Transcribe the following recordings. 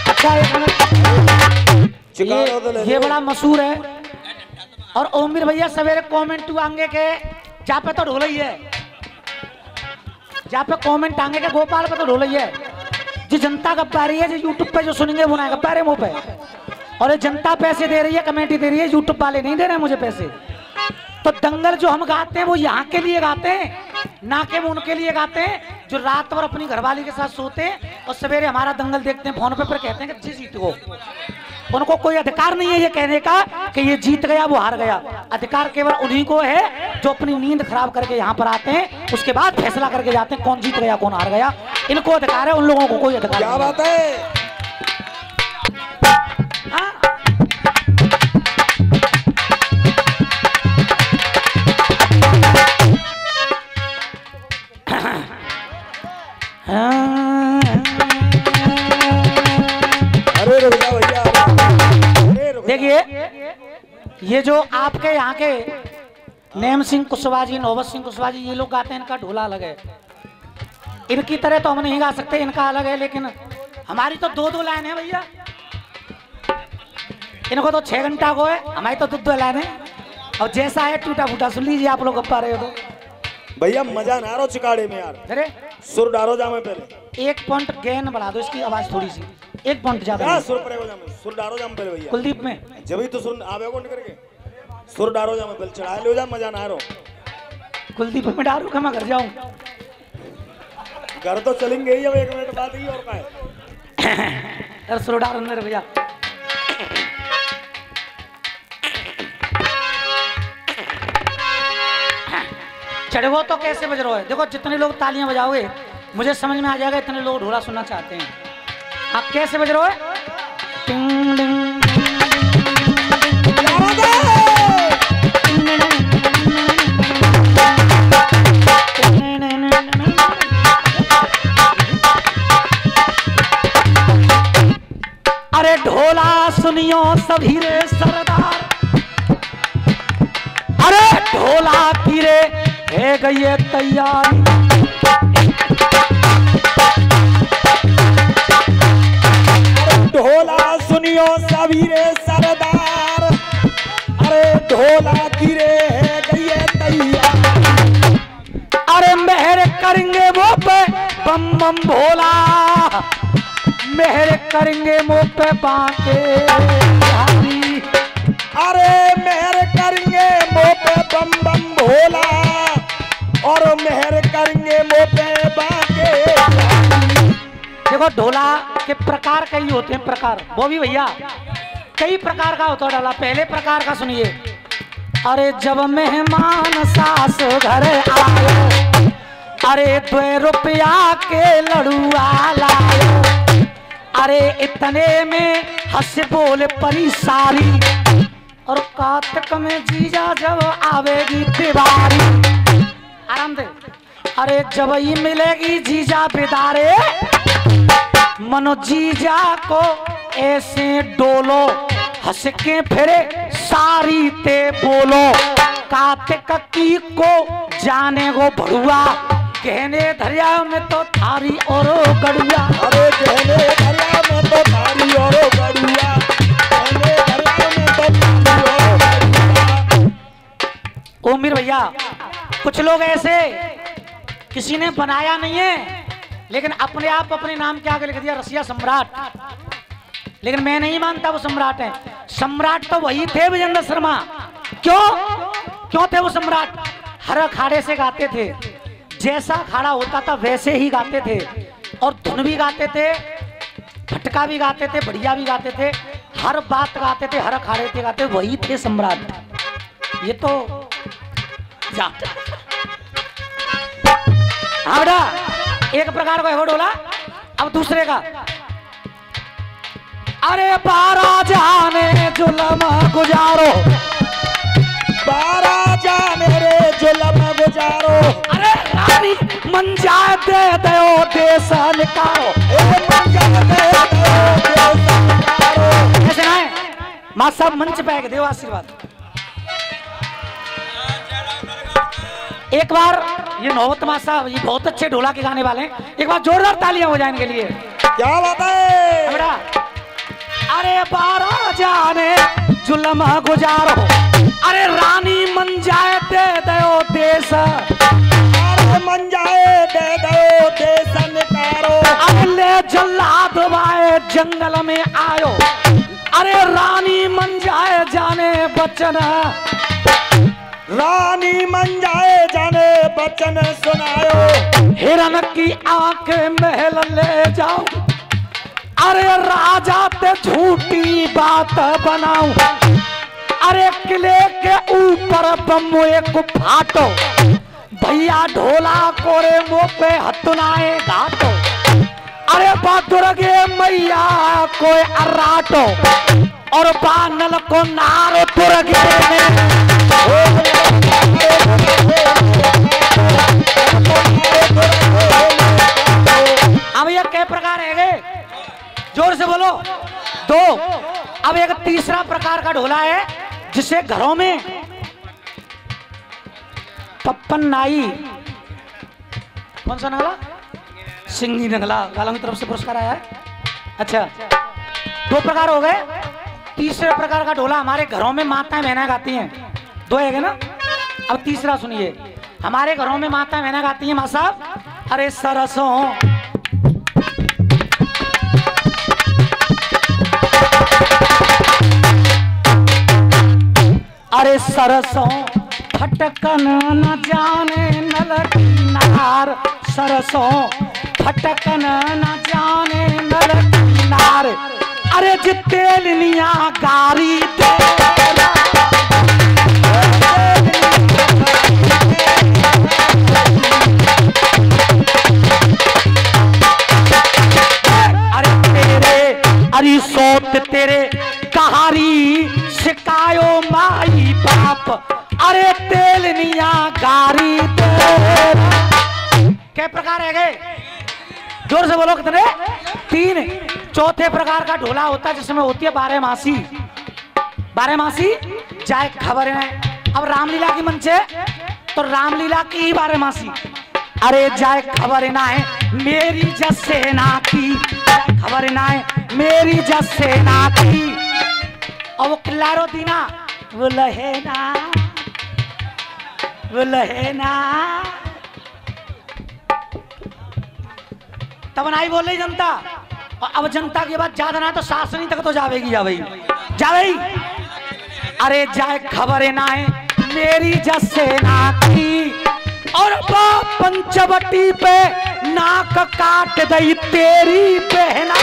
अच्छा ये बड़ा मशहूर है। और ओमवीर भैया सवेरे कमेंट आंगे के जहाँ पे तो ढोल ही है, जहाँ पे कमेंट आंगे के गोपाल पे तो ढोल ही है। जी जनता गब्बारी है, जो यूट्यूब पे जो सुनेंगे वो ना गब्बारे मुंह पे। और ये जनता पैसे दे रही है, कमेटी दे रही है, यूट्यूब वाले नहीं दे रहे मुझे पैसे। तो दंगल जो हम गाते हैं वो यहाँ के लिए गाते हैं, ना कि वो उनके लिए गाते हैं जो रात भर अपनी घरवाली के साथ सोते हैं और सवेरे हमारा दंगल देखते हैं फोन पे, पर कहते हैं कि जी जीत गो। उनको कोई अधिकार नहीं है ये कहने का कि ये जीत गया वो हार गया। अधिकार केवल उन्हीं को है जो अपनी नींद खराब करके यहाँ पर आते हैं, उसके बाद फैसला करके जाते हैं कौन जीत गया कौन हार गया। इनको अधिकार है, उन लोगों को कोई अधिकार क्या बात है। देखिए ये जो आपके यहाँ के नेम सिंह कुशवाहा जी, नौबत सिंह कुशवाहा जी, ये लोग गाते हैं, इनका ढोला अलग है। इनकी तरह तो हम नहीं गा सकते, इनका अलग है। लेकिन हमारी तो दो लाइन है भैया, इनको तो 6 घंटा को है, हमारी तो 2 लाइन है। और जैसा है टूटा फूटा सुन लीजिए आप लोग पा रहे हो तो। भैया मजा ना रहा चिकाड़े में यार। अरे सुर डालो जामे पहले 1 पॉइंट गेन बढ़ा दो इसकी आवाज थोड़ी सी, 1 पॉइंट ज्यादा। सुर पड़ेगा जामे, सुर डालो जामे पहले भैया। कुलदीप में जब ही तो सुन आवे को करके सुर डालो जामे पहले, चढ़ा लो जा, मजा ना रहा। कुलदीप में डालू का मैं घर जाऊं, घर तो चलेंगे ही अब 1 मिनट बाद ही। और का है अरे सुर डालो मेरे भैया। चढ़ो तो कैसे बज रहा है, देखो जितने लोग तालियां बजाओगे मुझे समझ में आ जाएगा इतने लोग ढोला सुनना चाहते हैं। आप कैसे बज रहे हो? टिंग डिंग अरे ढोला सुनियो सभी रे सरदार, अरे ढोला की रे है गई है तैयारी। ढोला सुनियो सभी रे सरदार, अरे ढोला की रे है गई है तैयारी। अरे मेहर करेंगे वो पे बम बम भोला, मेहर करेंगे वो पे बांके बिहारी। अरे मेहर करेंगे वो पे बम बम भोला, और मेहर करेंगे वो पे बांके। देखो ढोला के प्रकार कई होते हैं, प्रकार वो भी भैया कई प्रकार का होता है ढोला। पहले प्रकार का सुनिए। अरे जब मेहमान सास घर आयो, अरे 2 रुपया के लड़ुआ लायो, अरे इतने में हंस बोल परी सारी, और कार्तिक में जीजा जब आवेगी दिवाली। आराम से। अरे जब ही मिलेगी जीजा बिदारे, मनो जीजा को ऐसे डोलो, हंस के फिरे सारी ते बोलो, कार्तिक की को जाने गो भड़ुआ, कहने धरिया में तो थारी और गड़ुआ। अरे कहने धरिया में तो थारी और गड़ुआ, कहने धरिया में तो थारी और गड़ुआ। ओमवीर भैया कुछ लोग ऐसे, किसी ने बनाया नहीं है लेकिन अपने आप अपने नाम के आगे लिख दिया रसिया सम्राट। लेकिन मैं नहीं मानता वो सम्राट है। सम्राट तो वही थे विजेंद्र शर्मा। क्यों थे वो सम्राट? हर अखाड़े से गाते थे, जैसा अखाड़ा होता था वैसे ही गाते थे, और धुन भी गाते थे, फटका भी गाते थे, बढ़िया भी गाते थे, हर बात गाते थे, हर अखाड़े से गाते, वही थे सम्राट। ये तो हाँ बेटा, एक प्रकार का है ढोला। अब दूसरे का, अरे 12 जाने जुलम गुजारो, 12 जाने रे जुलम गुजारो, अरे रानी मंजा दे दो देश निकारो, मंजा दे दो देश निकारो। ऐसे ना है माँ साहब मंच पे आके देव आशीर्वाद। एक बार ये नौबत माँ साहब, ये बहुत अच्छे ढोला के गाने वाले हैं, एक बार जोरदार तालियां हो जाए इनके लिए। क्या बात है बेटा। अरे 12 जाने जुल्म गुजारो, अरे रानी मन जाए दे दो देश, अरे मन जाए दे दो देश निकारो, अगले जल्लाद वाए जंगल में आयो, अरे रानी मन जाए जाने बचन, रानी मन जाए जाने बचन सुनायो, हिरन की आंख महल ले जाओ, अरे राजा ते झूठी बात बनाऊं, अरे किले के ऊपर बम एक फाटो, भैया ढोला कोरे मुंह पे हथुनाए घाटो, अरे बहादुर गे मैया कोई अर्राटो, और बानल को नारो तुरगे अब ये कई प्रकार है, जोर से बोलो। 2। अब एक तीसरा प्रकार का ढोला है जिसे घरों में पप्पन नाई, कौन सा नगला? सिंगी नगला, गालों की तरफ से पुरस्कार आया है। अच्छा, 2 प्रकार हो गए। तीसरे प्रकार का ढोला हमारे घरों में माताएं बहनें गाती हैं। 2 है ना। अब तीसरा सुनिए, हमारे घरों में माताएं बहनें गाती हैं माँ साहब, अरे सरसों अरे सरसों फटकन न जाने नल की नार, सरसों फटकन न जाने नल की नार, अरे जितेलिया गारी तेरा, अरे तेरे अरे सोत तेरे कहारी शिकायो माई बाप, अरे तेलनिया गारी तेरा। क्या प्रकार है गए? जोर से बोलो कितने? 3। चौथे प्रकार का ढोला होता है जिसमें होती है 12 मासी। 12 मासी चाहे खबर है। अब रामलीला की मंच है तो रामलीला की ही 12 मासी, अरे जाए खबर ना है मेरी जसेना की, खबर ना है मेरी जसेना की, और वो किल्लारो दीना वो लहेना वो लहेना, तब नहीं बोल रही जनता। और अब जनता की बात ज्यादा ना तो शासनी तक तो जावेगी, जावेगी। अरे जाए खबर ना है मेरी जसेना की, और पंचवटी पे नाक काट दई तेरी बहना,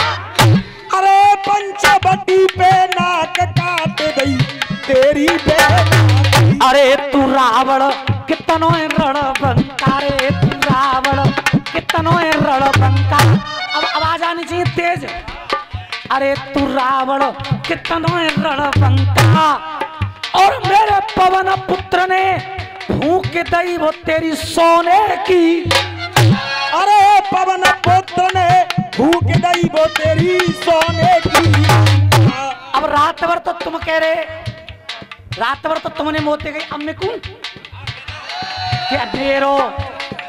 अरे पंचवटी पे नाक काट दई तेरी बहना, अरे तू रावण कितनो रणबंका, रे तू रावण कितनो रणबंका। अब आवाज आनी चाहिए तेज, अरे तू रावण कितनो रणबंका, और मेरे पवन पुत्र ने फूंक दई वो तेरी सोने की, अरे पवन पुत्र ने फूंक दई वो तेरी सोने की। अब रात भर तो तुम कह रहे, रात भर तो तुमने मोते गई अम्मी को क्या मेरो,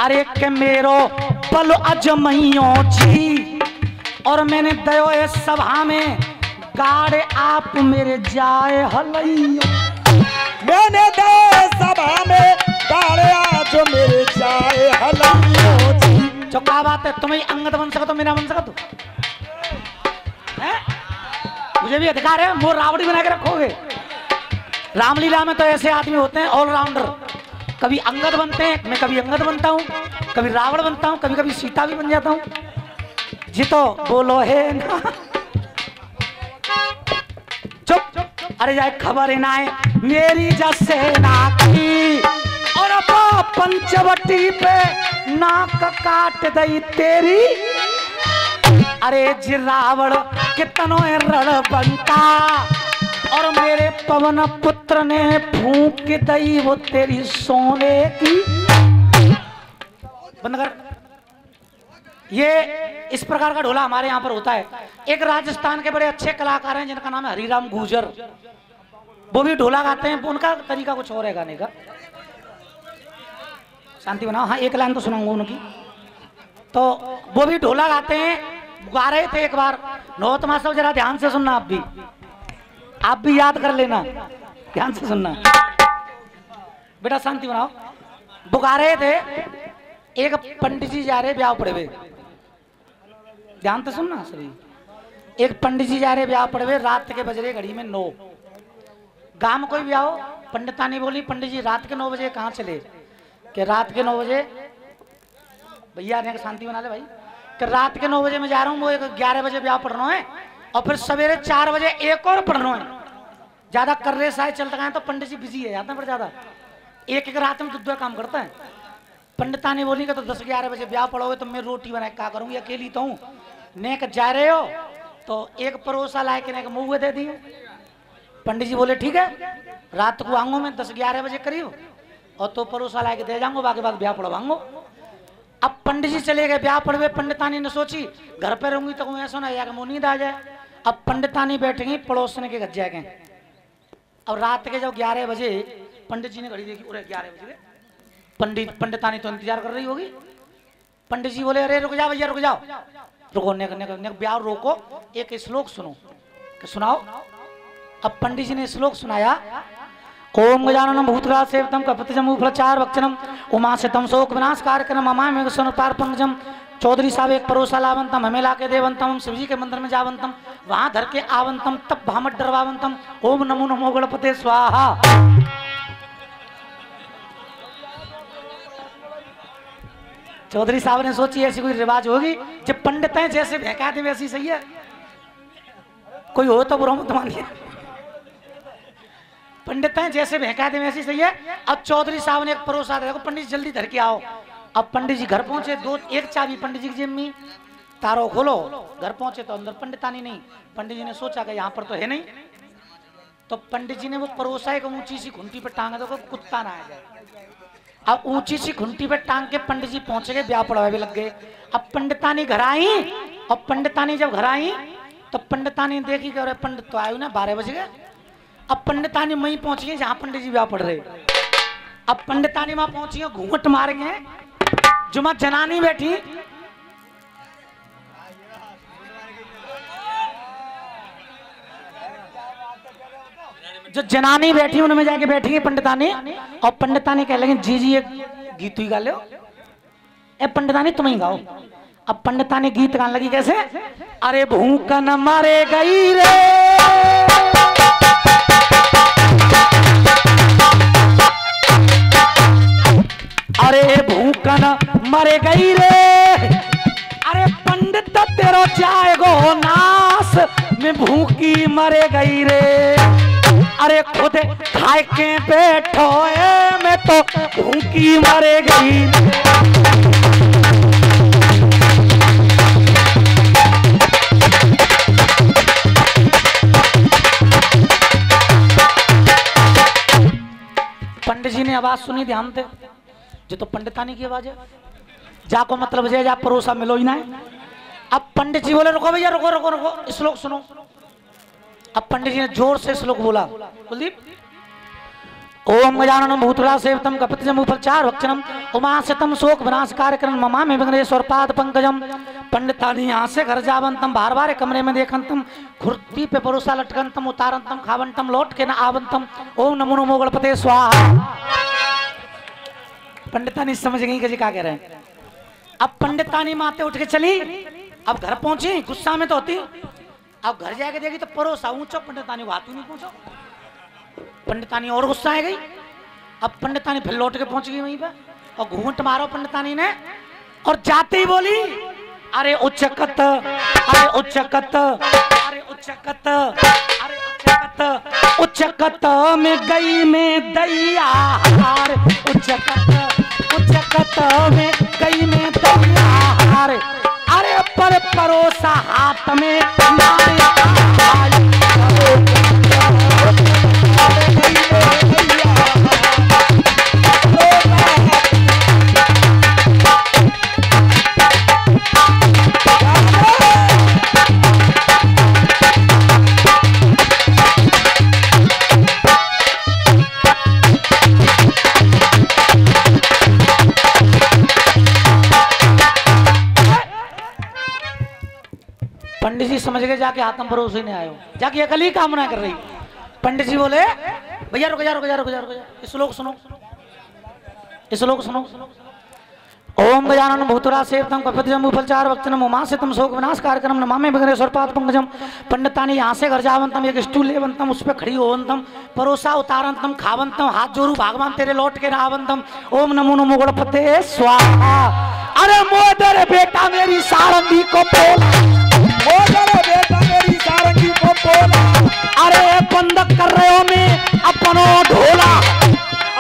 अरे के मेरो बल अजमइयों जी, और मैंने दयो इस सभा में गाड़े आप मेरे जाए हलइयो, मैंने दे सभा में गाड़े आज मेरे जाए हलइयो जी। जो क्या बात है, तुम्हें अंगद बन सका तो मेरा बन सका तो है? मुझे भी अधिकार है, मोर रावड़ी बना के रखोगे। रामलीला में तो ऐसे आदमी होते हैं ऑलराउंडर, कभी अंगद बनते हैं, मैं कभी अंगद बनता हूँ, कभी रावण बनता हूँ, कभी कभी सीता भी बन जाता हूँ। जी तो बोलो है ना, चुप। अरे जाए खबर ना है मेरी जसेना की, और अब पंचवटी पे नाक काट दई तेरी, अरे जी रावण कितनो रणबंका, और मेरे पवन पुत्र ने फूंक दई वो तेरी सोने की। बंद कर। ये इस प्रकार का ढोला हमारे यहाँ पर होता है। एक राजस्थान के बड़े अच्छे कलाकार हैं जिनका नाम है हरिराम गुर्जर, वो भी ढोला गाते हैं। उनका तरीका कुछ और है गाने का। शांति बनाओ। हाँ, एक लाइन तो सुनाऊंगा उनकी। तो वो भी ढोला गाते हैं, गा रहे थे एक बार। नौतमा सब जरा ध्यान से सुनना, आप भी याद कर लेना, ध्यान से सुनना बेटा, शांति बनाओ। बुगा रहे थे, एक पंडित जी जा रहे ब्याह पड़े हुए, ध्यान से सुनना सभी। एक पंडित जी जा रहे ब्याह पड़े हुए, रात के बज रहे घड़ी में 9। गांव में कोई ब्याह हो, पंडितानी बोली पंडित जी रात के 9 बजे कहाँ चले? कि रात के 9 बजे भैया ने शांति बना ले भाई, कि रात के 9 बजे मैं जा रहा हूँ, वो 11 बजे ब्याह पढ़ना है और फिर सवेरे 4 बजे एक और पढ़ना है। ज्यादा कर रहे शायद चलता है तो पंडित जी बिजी है जाते हैं, पर ज्यादा एक रात में दो काम करता है। पंडितानी बोली कि तो 10-11 बजे ब्याह पढ़ोगे तो मैं रोटी बना क्या करूंगी, अकेली तो हूँ। नेक जा रहे हो तो एक परोसा लाए के नेक मुँह दे दिए। पंडित जी बोले ठीक है, रात को आऊंगा मैं 10-11 बजे करीब, और तो परोसा लाए के दे जाऊंगा, बाकी बाद ब्याह पढ़वाऊंगा। अब पंडित जी चले गए ब्याह पढ़वे। पंडितानी ने सोची घर पे रहूंगी तो ऐसा ना आया कि नींद आ जाए। अब पंडितानी बैठेंगी पड़ोसन के घर जाके। अब रात के जब 11 बजे पंडित जी ने घड़ी देखी, अरे 11 बजे, पंडितानी तो इंतजार कर रही होगी। पंडित जी बोले अरे रुक जाओ भैया, रुक जाओ, रुको, ब्याह रोको, एक श्लोक सुनो। सुनाओ। अब पंडित जी ने श्लोक सुनाया, ओम गजाननम भूतग्रास सेवितम कपितजम उपलचार वक्षणम उमाशतम शोक विनाश कारकरम अमामेघ सनुतार पंकजम। चौधरी साहब एक परोसा लावंतम, हमें लाके देवंतम, शिवजी के मंदिर में जावंतम, वहां धर के आवंतम, तब भामट डरवावंतम, ओम नमो नमो गणपते स्वाहा। चौधरी साहब ने सोची ऐसी कोई रिवाज होगी, जब पंडित हैं जैसे बहका दे वैसी सही है, कोई हो तो बुरा मत मानिए, पंडित हैं जैसे बहका दे वैसी सही है। अब चौधरी साहब ने एक परोसा देखो, पंडित जल्दी धर के आओ। अब पंडित जी घर पहुंचे, एक चाबी पंडित जी की जेब में, तारो खोलो। घर पहुंचे तो अंदर पंडितानी नहीं। पंडित जी ने सोचा कि यहाँ पर तो है नहीं, तो पंडित जी ने वो परोसा एक ऊंची सी घुंटी पे टांगा दो, कुत्ता ना आ जाए। अब ऊंची सी घुंटी पे टांग के पंडित जी पहुंच गए, ब्याह पढ़वा भी लग गए। अब पंडितानी घर आई, और पंडितानी जब घर आई तो पंडितानी देखी कि अरे पंडित तो आयु ना 12 बज गए। अब पंडितानी वहीं पहुंच गई जहां पंडित जी ब्याह पढ़ रहे। अब पंडितानी वहां पहुंची है, घूंघट मार गए, जुमा जनानी बैठी, जो जनानी बैठी उनमें जाके बैठी है पंडितानी। और पंडितानी कह लगे जी जी एक गीत ही गा लो। ए पंडितानी तुम ही गाओ। अब पंडितानी गीत गाने लगी, कैसे? अरे भूखन मारे गई रे, अरे भूखन मरे गई रे, अरे पंडित तेरो जाएगो नास, में भूखी मरे गई रे, अरे खुद खाए के बैठो मैं तो भूखी मरे गई। पंडित जी ने आवाज सुनी, ध्यान दे, जो तो पंडितानी की आवाज है, जाको मतलब जे जा परोसा मिलो ही ना है। अब पंडित जी बोले रुको भैया, रुको रुको रुको, श्लोक सुनो। अब पंडित जी ने जोर से श्लोक बोला, कुलदीप, ओम गजाननम भूतग्रास सेवितम कपितजम उपलचार वक्षणम उमाशतम शोक विनाश कारकरम ममामि विघ्नेश्वर पाद पंकजम। पंडितानी यहाँ से घर जावंतम, बार बार कमरे में देखंतम, खुर्ती पे परोसा लटकंतम, उतारंतम खावंतम, लौट के न आवंतम, ओम नमो नमो गणपते स्वाहा। पंडितानी समझ गई कि जी क्या कह रहे हैं। अब पंडितानी माते उठ के चली, अब घर पहुंची, गुस्सा में तो होती। अब घर जाके देखी तो परोसा ऊंचो, पंडितानी बात ही नहीं पूछो। पंडितानी और गुस्सा आ गई। अब पंडितानी फिर लौट के पहुंच गई वहीं पे, और घूंट मारो पंडितानी ने, और जाते ही बोली अरे उच्चकत, अरे उच्चकत, अरे उच्चकत, अरे उच्चकत, उच्चकत में गई में दैया, उच्चकत, उच्चकत में गई में दैया, अरे पर परोसा हाथ में मारे। पंडित जी समझ गए जाके आत्म भरोसे नहीं आयो, जाके अकली कामना कर रही। पंडित जी बोले भैया रुक जा रुक जा रुक जा रुक जा, इस श्लोक सुनो, इस श्लोक सुनो। ओम गजानन भूतरा सेवतम कपितजम उपलचार वक्तनम उमासितम शोक विनाश कार्यक्रम नमामि विघ्नेश्वर पाद पंकजम। पंडितानी यहाँ से घर जावंतम, एक स्टूल लेवंतम, उस पर खड़ी होवंतम, परोसा उतारंतम, खावंतम, हाथ जोरू भगवान तेरे लौट के नावंतम। ओम नमो नमो गणपते स्वाहा। अरे मोदर बेटा मेरी सारंगी को बोला, मोदर बेटा मेरी सारंगी को बोला। अरे बंद कर रहे हो मैं अपनो ढोला,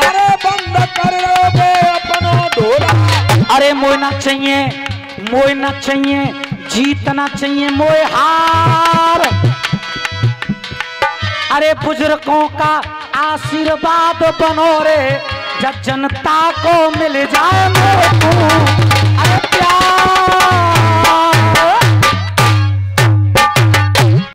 अरे बंद कर रहे हो मैं अपनो ढोला। अरे मोहना चाहिए, मोहना चाहिए, जीतना चाहिए मोए हार। अरे बुजुर्गों का आशीर्वाद बनो रे, जब जनता को मिल जाए मोह।